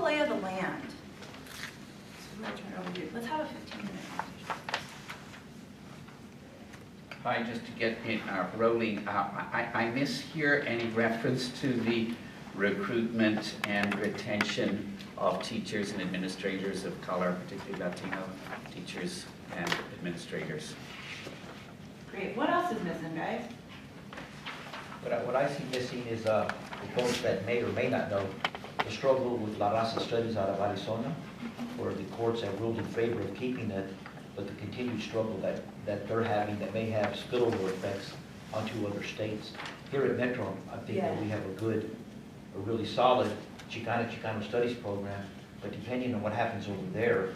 lay of the land? So let's turn it over to you. Let's have a 15-minute conversation. Hi, just to get it rolling, I miss here any reference to the recruitment and retention of teachers and administrators of color, particularly Latino teachers and administrators. Great. What else is missing, guys? What I see missing is, for folks that may or may not know, the struggle with La Raza studies out of Arizona, where the courts have ruled in favor of keeping it, but the continued struggle that they're having that may have spillover effects onto other states. Here at Metro, I think that we have a really solid Chicano studies program, but depending on what happens over there,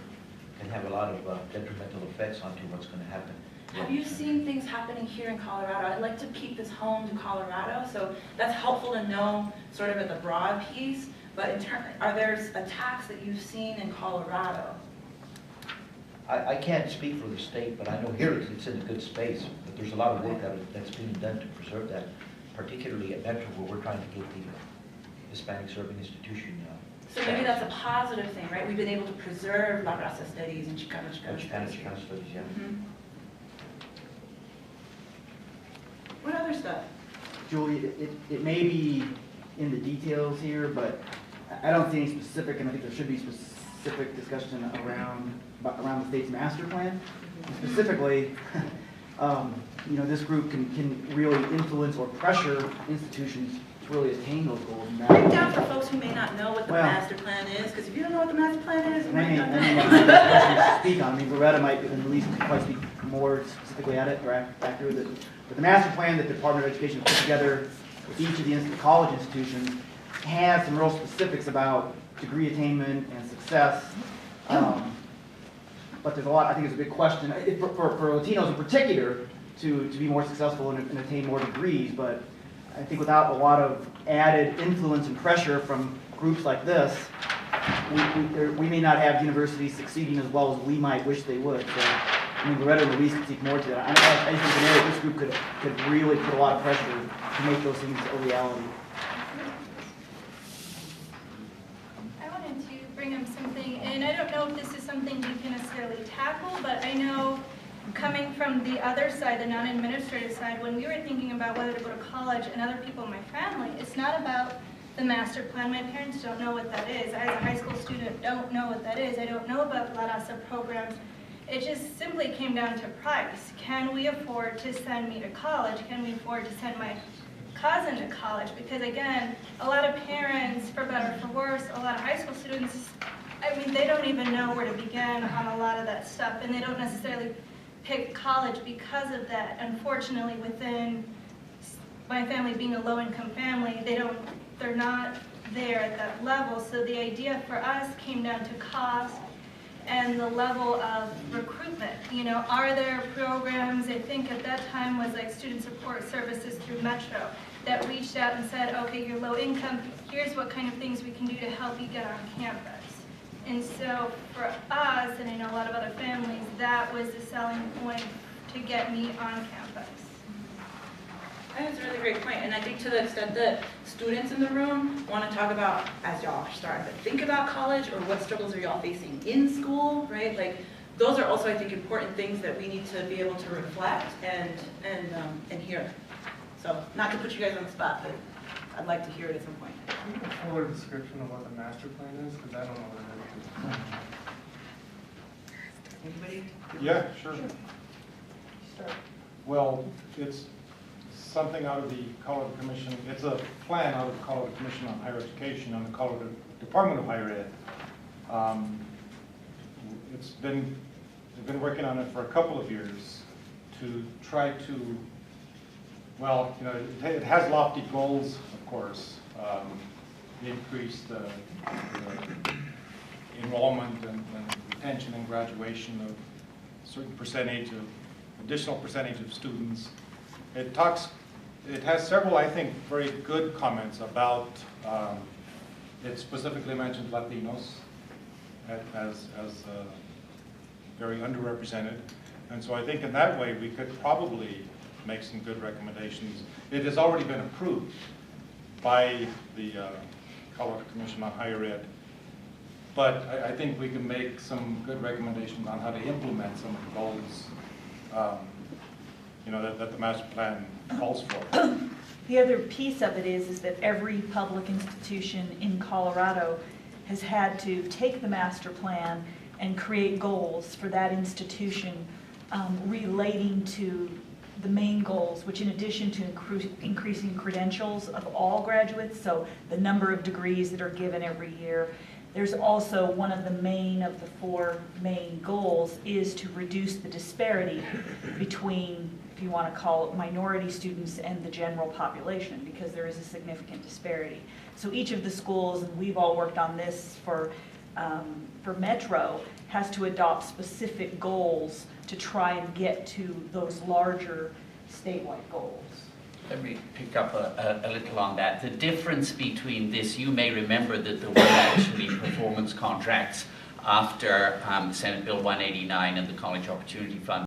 can have a lot of detrimental effects onto what's going to happen. Have you seen things happening here in Colorado? I'd like to keep this home to Colorado, so that's helpful to know sort of at the broad piece, but are there attacks that you've seen in Colorado? I can't speak for the state, but I know here it's in a good space, but there's a lot of work that's being done to preserve that, particularly at Metro, where we're trying to get the Hispanic Serving Institution. So maybe that's a positive thing, right? We've been able to preserve La Raza studies and Chicano studies. Chicano studies, yeah. Mm-hmm. What other stuff? Julie, it may be in the details here, but I don't see any specific, and I think there should be specific discussion around the state's master plan. And specifically, this group can really influence or pressure institutions to really attain those goals. Break down for folks who may not know what the master plan is, because if you don't know what the master plan is, you might not know. Speak on. I mean, Loretta might, and Elise could probably speak more specifically at it or after it. But the master plan that the Department of Education put together with each of the college institutions has some real specifics about degree attainment and success. But there's a lot, I think it's a big question, for Latinos in particular, to be more successful and attain more degrees. But I think without a lot of added influence and pressure from groups like this, we may not have universities succeeding as well as we might wish they would. So, I mean, Loretta and Louise could speak more to that. I think it's an area this group could really put a lot of pressure to make those things a reality. I wanted to bring up something, and I don't know if this is something we can necessarily tackle, but I know coming from the other side, the non-administrative side, when we were thinking about whether to go to college and other people in my family, it's not about the master plan. My parents don't know what that is. I, as a high school student, don't know what that is. I don't know about La Raza programs. It just simply came down to price. Can we afford to send me to college? Can we afford to send my cousin to college? Because again, a lot of parents, for better or for worse, a lot of high school students, I mean, they don't even know where to begin on a lot of that stuff, and they don't necessarily pick college because of that. Unfortunately, within my family being a low-income family, they're not there at that level. So the idea for us came down to cost and the level of recruitment. Are there programs, I think at that time was like student support services through Metro, that reached out and said, okay, you're low income, here's what kind of things we can do to help you get on campus. And so for us, and I know a lot of other families, that was the selling point to get me on campus. I think it's a really great point, and I think to the extent that students in the room want to talk about, as y'all are starting to think about college, or what struggles are y'all facing in school, right? Like, those are also, I think, important things that we need to be able to reflect and hear. So, not to put you guys on the spot, but I'd like to hear it at some point. Can you give a fuller description of what the master plan is? Because I don't know what it is. Anybody? Yeah, sure. Well, it's something out of the Colorado Commission. It's a plan out of the Colorado Commission on Higher Education and the Colorado Department of Higher Ed. They've been working on it for a couple of years to try to, well, it has lofty goals, of course. Increase the enrollment and retention and graduation of a certain additional percentage of students. It has several, I think, very good comments about, it specifically mentioned Latinos as very underrepresented. And so I think in that way we could probably make some good recommendations. It has already been approved by the Colorado Commission on Higher Ed. But I think we can make some good recommendations on how to implement some of the goals, that the master plan calls for. The other piece of it is that every public institution in Colorado has had to take the master plan and create goals for that institution relating to the main goals, which in addition to increasing credentials of all graduates, so the number of degrees that are given every year, there's also one of the 4 main goals is to reduce the disparity between, if you want to call it, minority students and the general population, because there is a significant disparity. So each of the schools, and we've all worked on this for Metro, has to adopt specific goals to try and get to those larger statewide goals. Let me pick up a little on that. The difference between this, you may remember that there were actually performance contracts after Senate Bill 189 and the College Opportunity Fund